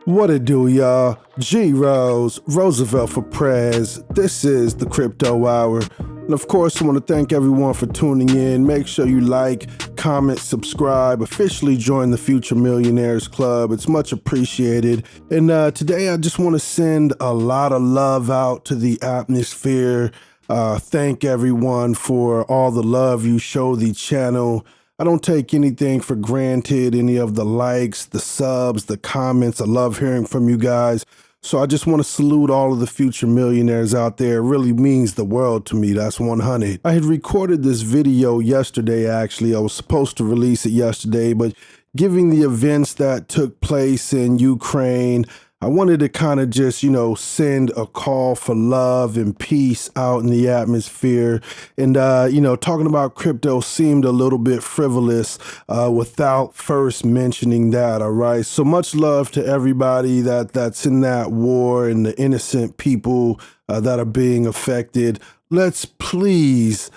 What it do, y'all? G Rose, Roosevelt for Prez. This is the Crypto Hour. And of course, I want to thank everyone for tuning in. Make sure you like, comment, subscribe, officially join the Future Millionaires Club. It's much appreciated. And today I just want to send a lot of love out to the atmosphere. Thank everyone for all the love you show the channel. I don't take anything for granted, any of the likes, the subs, the comments. I love hearing from you guys. So I just want to salute all of the future millionaires out there. It really means the world to me. That's 100. I had recorded this video yesterday, actually. I was supposed to release it yesterday, but given the events that took place in Ukraine, I wanted to kind of just, send a call for love and peace out in the atmosphere. And, talking about crypto seemed a little bit frivolous without first mentioning that, all right? So much love to everybody that's in that war and the innocent people that are being affected. Let's please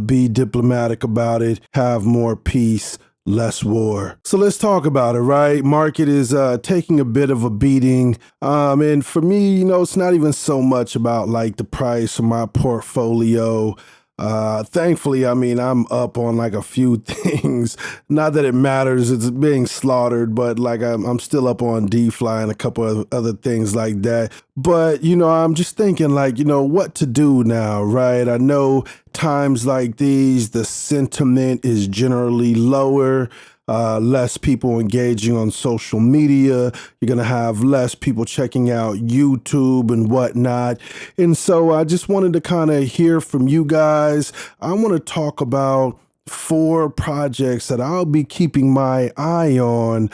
be diplomatic about it, have more peace, less war. So let's talk about it, right? Market is taking a bit of a beating. And for me, it's not even so much about like the price of my portfolio. Thankfully, I'm up on like a few things. Not that it matters, it's being slaughtered, but like I'm still up on DeFi and a couple of other things like that. But, I'm just thinking like, what to do now, right? I know times like these, the sentiment is generally lower. Less people engaging on social media. You're going to have less people checking out YouTube and whatnot. And so I just wanted to kind of hear from you guys. I want to talk about 4 projects that I'll be keeping my eye on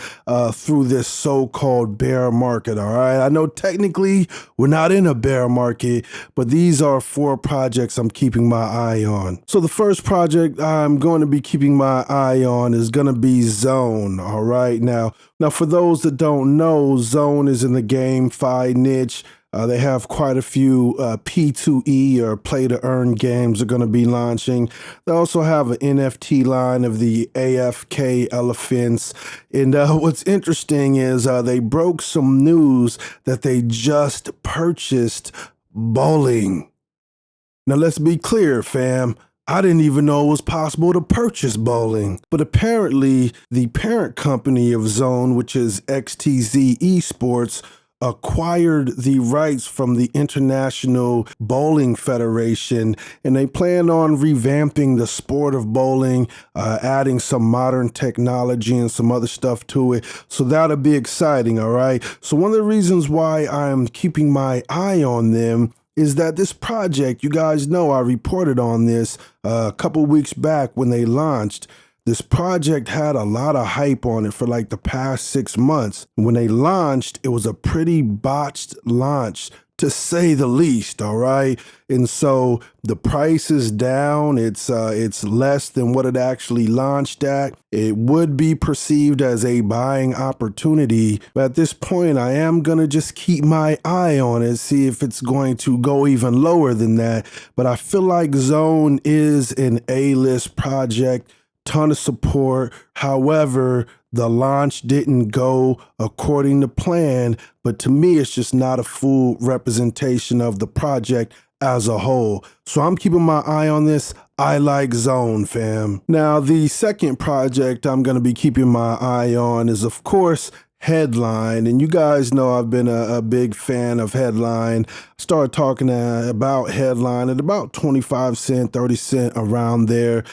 through this so-called bear market, all right? I know technically we're not in a bear market, but these are 4 projects I'm keeping my eye on. So the first project I'm going to be keeping my eye on is going to be Zone, all right? Now, for those that don't know, Zone is in the GameFi niche. They have quite a few P2E or play-to-earn games they're going to be launching. They also have an NFT line of the AFK elephants. And what's interesting is they broke some news that they just purchased bowling. Now, let's be clear, fam. I didn't even know it was possible to purchase bowling. But apparently, the parent company of Zone, which is XTZ Esports, acquired the rights from the International Bowling Federation, and they plan on revamping the sport of bowling, adding some modern technology and some other stuff to it. So that'll be exciting, all right? So one of the reasons why I'm keeping my eye on them is that this project, you guys know I reported on this a couple weeks back when they launched. This project had a lot of hype on it for like the past 6 months. When they launched, it was a pretty botched launch, to say the least, all right? And so the price is down. It's less than what it actually launched at. It would be perceived as a buying opportunity. But at this point, I am going to just keep my eye on it, see if it's going to go even lower than that. But I feel like Zone is an A-list project. Ton of support. However, the launch didn't go according to plan, but to me, it's just not a full representation of the project as a whole. So I'm keeping my eye on this. I like Zone, fam. Now, the second project I'm going to be keeping my eye on is, of course, Headline. And you guys know I've been a big fan of Headline. Started talking about Headline at about 25 cents, 30 cents around there.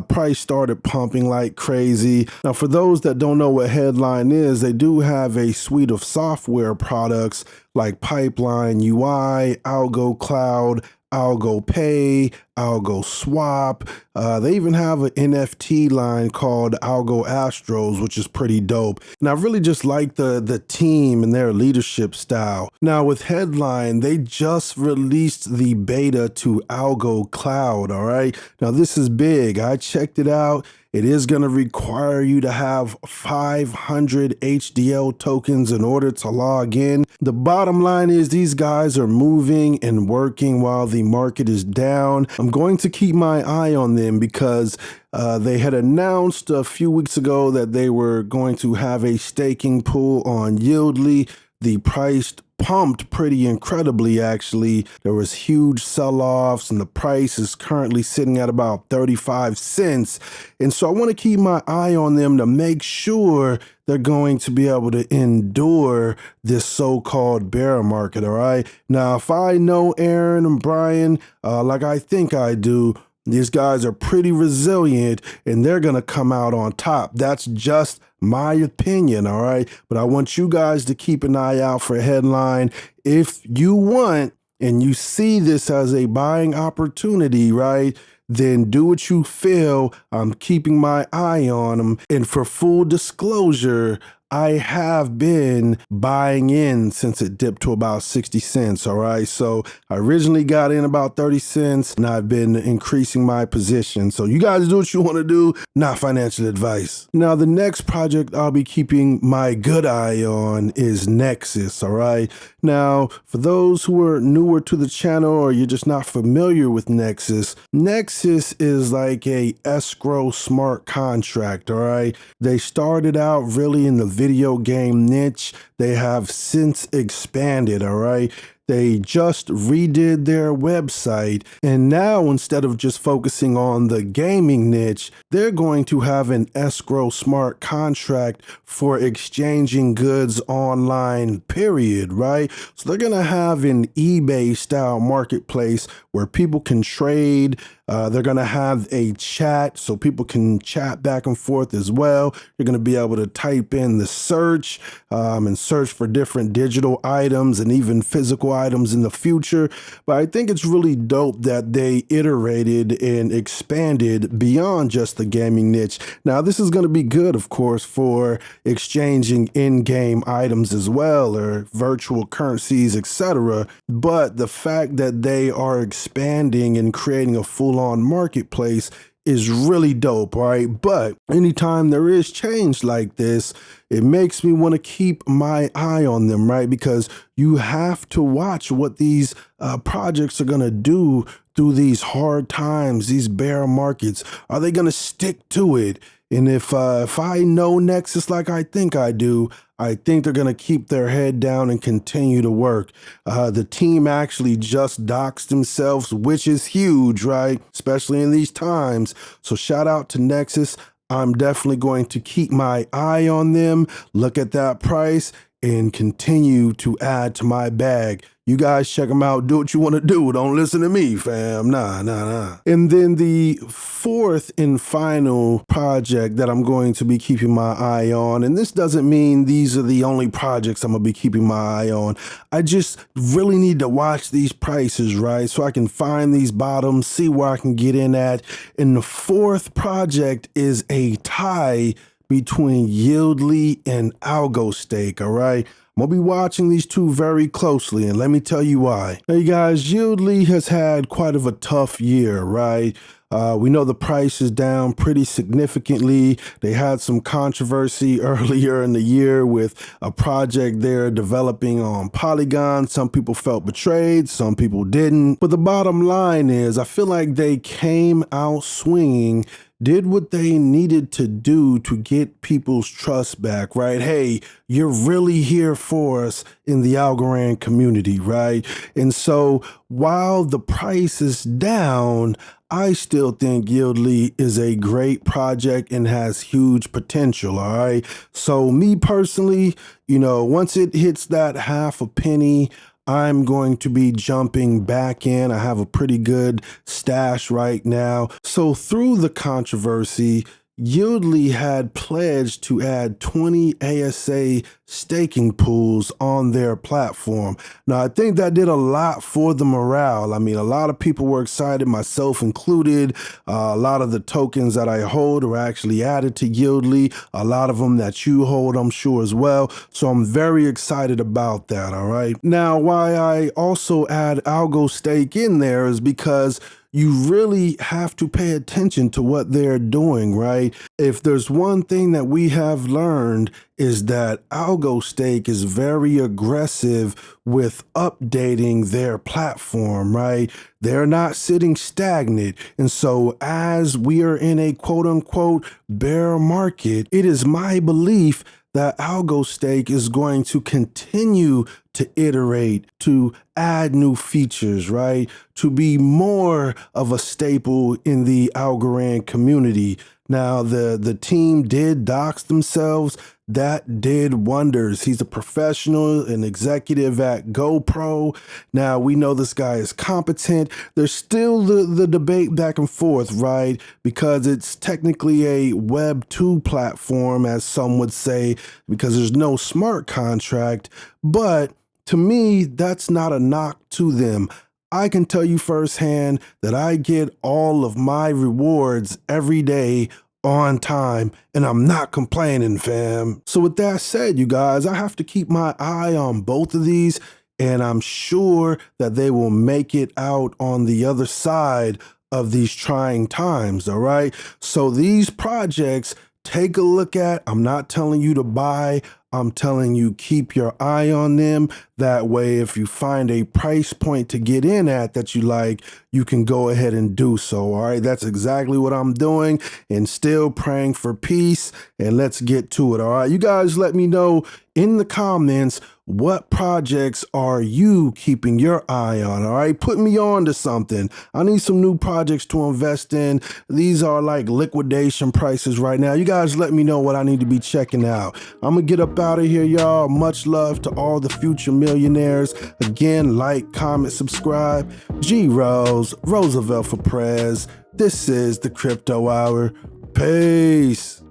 Price started pumping like crazy. Now, for those that don't know what Headline is, they do have a suite of software products like Pipeline UI, Algo Cloud, Algo Pay, Algo Swap. They even have an NFT line called Algo Astros, which is pretty dope. And I really just like the team and their leadership style. Now with Headline, they just released the beta to Algo Cloud, all right? Now this is big. I checked it out. It is going to require you to have 500 HDL tokens in order to log in. The bottom line is these guys are moving and working while the market is down. I'm going to keep my eye on them because they had announced a few weeks ago that they were going to have a staking pool on Yieldly. the price pumped pretty incredibly, actually. There was huge sell-offs, and the price is currently sitting at about 35 cents. And so I want to keep my eye on them to make sure they're going to be able to endure this so-called bear market, all right? Now, if I know Aaron and Brian, like I think I do, these guys are pretty resilient and they're going to come out on top. That's just my opinion, all right? But I want you guys to keep an eye out for a headline. If you want and you see this as a buying opportunity, right, then do what you feel. I'm keeping my eye on them. And for full disclosure, I have been buying in since it dipped to about 60 cents, all right? So I originally got in about 30 cents, and I've been increasing my position. So you guys do what you want to do, not financial advice. Now, the next project I'll be keeping my good eye on is Nexus, all right? Now, for those who are newer to the channel or you're just not familiar with Nexus, Nexus is like a escrow smart contract, all right? They started out really in the video game niche. They have since expanded, all right? They just redid their website, and now instead of just focusing on the gaming niche, they're going to have an escrow smart contract for exchanging goods online, period, right? So they're going to have an eBay style marketplace where people can trade. They're going to have a chat so people can chat back and forth as well. You're going to be able to type in the search and search for different digital items and even physical items in the future. But I think it's really dope that they iterated and expanded beyond just the gaming niche. Now, this is going to be good, of course, for exchanging in-game items as well, or virtual currencies, etc. But the fact that they are expanding and creating a full-on marketplace is really dope, right? But anytime there is change like this, it makes me want to keep my eye on them, right? Because you have to watch what these projects are going to do through these hard times, these bear markets. Are they going to stick to it? And if I know Nexus like I think I do, I think they're going to keep their head down and continue to work. The team actually just doxed themselves, which is huge, right? Especially in these times. So shout out to Nexus. I'm definitely going to keep my eye on them, look at that price, and continue to add to my bag. You guys check them out. Do what you want to do. Don't listen to me, fam. Nah. And then the fourth and final project that I'm going to be keeping my eye on, and this doesn't mean these are the only projects I'm going to be keeping my eye on. I just really need to watch these prices, right? So I can find these bottoms, see where I can get in at. And the fourth project is a tie between Yieldly and AlgoStake, all right? I'm going to be watching these two very closely, and let me tell you why. Hey guys, Yieldly has had quite of a tough year, right? We know the price is down pretty significantly. They had some controversy earlier in the year with a project they're developing on Polygon. Some people felt betrayed, some people didn't. But the bottom line is, I feel like they came out swinging, did what they needed to do to get people's trust back, right? Hey, you're really here for us in the Algorand community, right? And so while the price is down, I still think Yieldly is a great project and has huge potential, all right? So me personally, once it hits that half a penny, I'm going to be jumping back in. I have a pretty good stash right now. So through the controversy, Yieldly had pledged to add 20 ASA staking pools on their platform. Now, I think that did a lot for the morale. I mean, a lot of people were excited, myself included. A lot of the tokens that I hold are actually added to Yieldly. A lot of them that you hold, I'm sure, as well. So I'm very excited about that, all right? Now, why I also add AlgoStake in there is because you really have to pay attention to what they're doing, right? If there's one thing that we have learned is that AlgoStake is very aggressive with updating their platform, right? They're not sitting stagnant. And so as we are in a quote unquote bear market, it is my belief that algo stake is going to continue to iterate, to add new features, right? To be more of a staple in the Algorand community. Now, the team did dox themselves. That did wonders. He's a professional, an executive at GoPro. Now, we know this guy is competent. There's still the debate back and forth, right? Because it's technically a Web 2 platform, as some would say, because there's no smart contract. But to me, that's not a knock to them. I can tell you firsthand that I get all of my rewards every day on time, and I'm not complaining, fam. So with that said, you guys, I have to keep my eye on both of these, and I'm sure that they will make it out on the other side of these trying times, all right? So these projects, take a look at. I'm not telling you to buy. I'm telling you, keep your eye on them. That way, if you find a price point to get in at that you like, you can go ahead and do so. All right, that's exactly what I'm doing, and still praying for peace. And let's get to it. All right, you guys let me know in the comments, what projects are you keeping your eye on? All right, put me on to something. I need some new projects to invest in. These are like liquidation prices right now. You guys let me know what I need to be checking out. I'm gonna get up out of here, y'all. Much love to all the future millionaires. Again, like, comment, subscribe. G Rose, Roosevelt for Prez. This is the Crypto Hour. Peace.